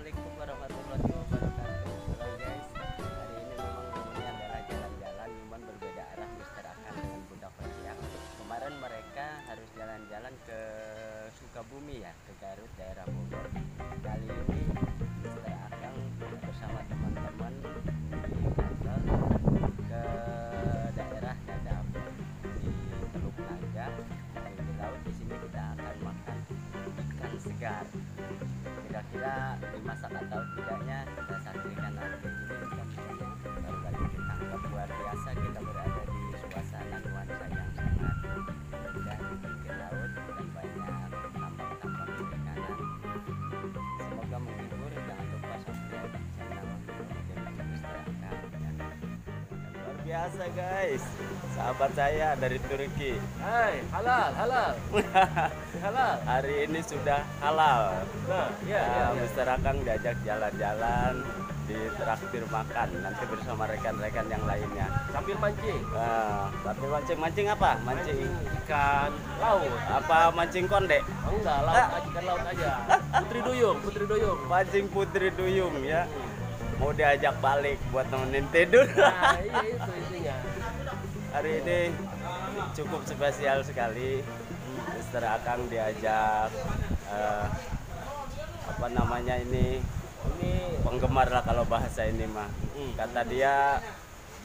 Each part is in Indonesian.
Assalamualaikum warahmatullahi wabarakatuh. Halo guys, hari ini memang namanya adalah jalan-jalan, cuman berbeda arah Mister Akang dengan Bunda Kosiang. Kemarin mereka harus jalan-jalan ke Sukabumi ya, ke Garut daerah Bogor. Kali ini Mister Akang bersama teman-teman di kantor ke daerah Dadap di Teluk Naga, di laut. Di sini kita akan makan ikan segar. Kira-kira dimasak atau tidaknya kita saksikan nanti. Ini ikan baru lagi ditangkap, luar biasa. Kita berada di suasana nuansa yang sangat indah di pinggir laut dan banyak tambang-tambang perikanan. Semoga menghibur. Jangan lupa subscribe channel Mister Akang ya. Luar biasa guys, sahabat saya dari Turki. Hai, halal. Halal. Hari ini sudah halal. Nah, ya. Mister Akang diajak jalan-jalan, ditraktir makan nanti bersama rekan-rekan yang lainnya. Sambil mancing. Sambil mancing apa? Mancing Ikan laut. apa? Mancing konde? Enggak, laut, ikan laut aja. Putri duyung. Mancing putri duyung ya. Mau diajak balik buat nemenin tidur. Nah, iya itu intinya. Hari ini cukup spesial sekali. Mister Akang diajak apa namanya ini, penggemar lah kalau bahasa ini mah. Kata dia,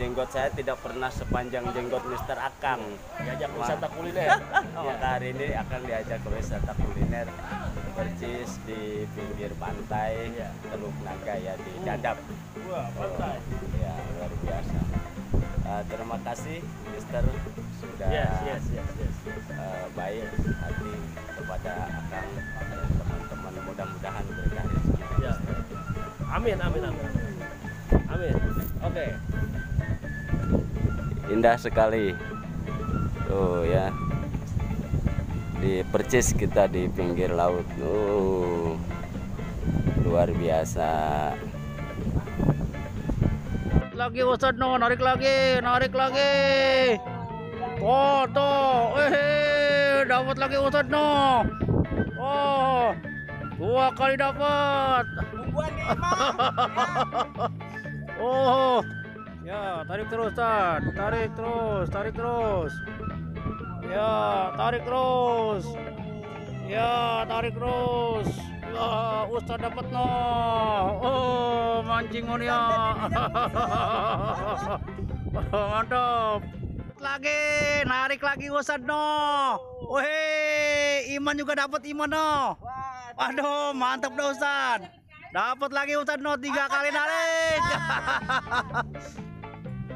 jenggot saya tidak pernah sepanjang jenggot Mister Akang. Diajak wisata kuliner. Maka hari ini akan diajak ke wisata kuliner, percis di pinggir pantai Teluk Naga ya, di Dadap. Wah, pantai. Ya, luar biasa. Terima kasih Mister sudah Yes. baik hati kepada Akang dan teman-teman, mudah-mudahan berkah rezeki. Ya. Amin. Oke. Indah sekali tuh ya, di percis kita di pinggir laut. Luar biasa. Lagi Ustadz, no, narik lagi. Tuh, dapat lagi Ustadz, no. Oh, 2 kali dapat. Oh, ya, tarik terus, Ustadz. Tarik terus. Ya, tarik terus. Ustadz dapat, no. Oh, mancing ya. Mantap. Lagi, narik lagi Ustadz, no. Iman juga dapat, Iman, no. Aduh, mantap dah Ustadz. Dapat lagi Ustadz, no. 3 kali narik.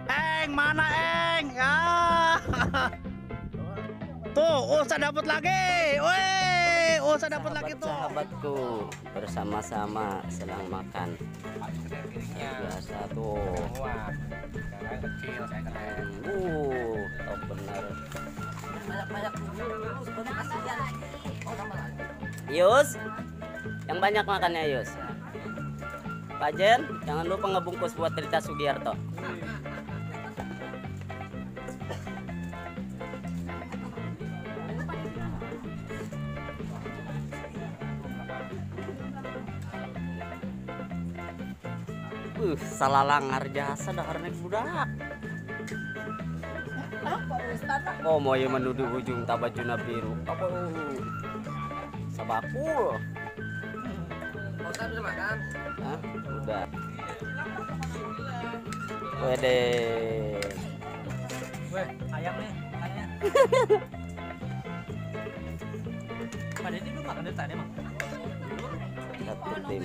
Eng, mana Eng? Ya. Tuh, Ustadz dapat lagi. Ustadz dapat lagi tuh. Sahabatku, bersama-sama sedang makan. Biasa tuh. Top bener. Yus, yang banyak makannya Yus. Pak Jen, jangan lupa ngebungkus buat Rita Sugiarto. Salah langar jasa dahar naik budak. Oh, mau yang menuduh ujung tabajuna biru. Apa? Sabakul. Ustadz udah makan? Hah? Udah. Wede. Weh, ayam nih, makannya. Pada ini belum makan dari tadi emang. Satu tim.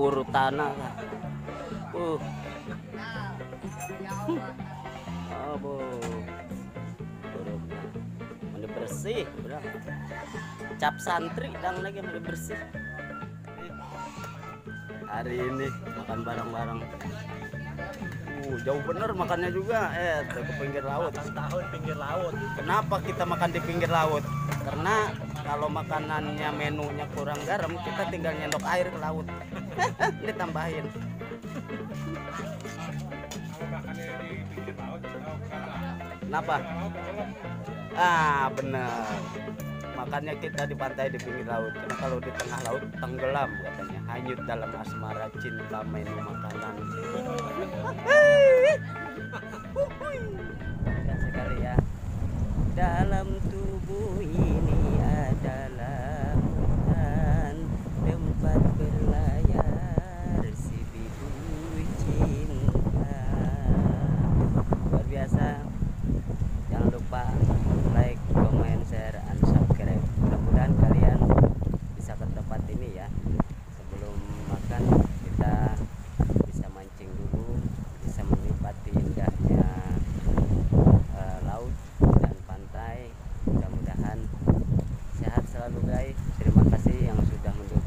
Urutannya lah. Mandi bersih, udah. Cap santri dan lagi mandi bersih. Hari ini makan bareng-bareng. Jauh bener makannya juga. Ke pinggir laut. Tahun pinggir laut. Kenapa kita makan di pinggir laut? Karena kalau makanannya menunya kurang garam, kita tinggal nyendok air ke laut. Ditambahin. Kenapa? Ah, bener. Makanya kita di pantai di pinggir laut. Karena kalau di tengah laut tenggelam katanya. Hanyut dalam asmara cinta menu makanan. Indah sekali ya. Dalam tubuh ini adalah hutan, tempat berlayar si bidu cinta. Luar biasa. Jangan lupa like, comment, share, and subscribe. Mudah-mudahan kalian bisa ke tempat ini ya. Sebelum makan kita bisa mancing dulu, bisa menikmati indahnya laut dan pantai. Mudah-mudahan sehat selalu guys. Terima kasih yang sudah mendukung.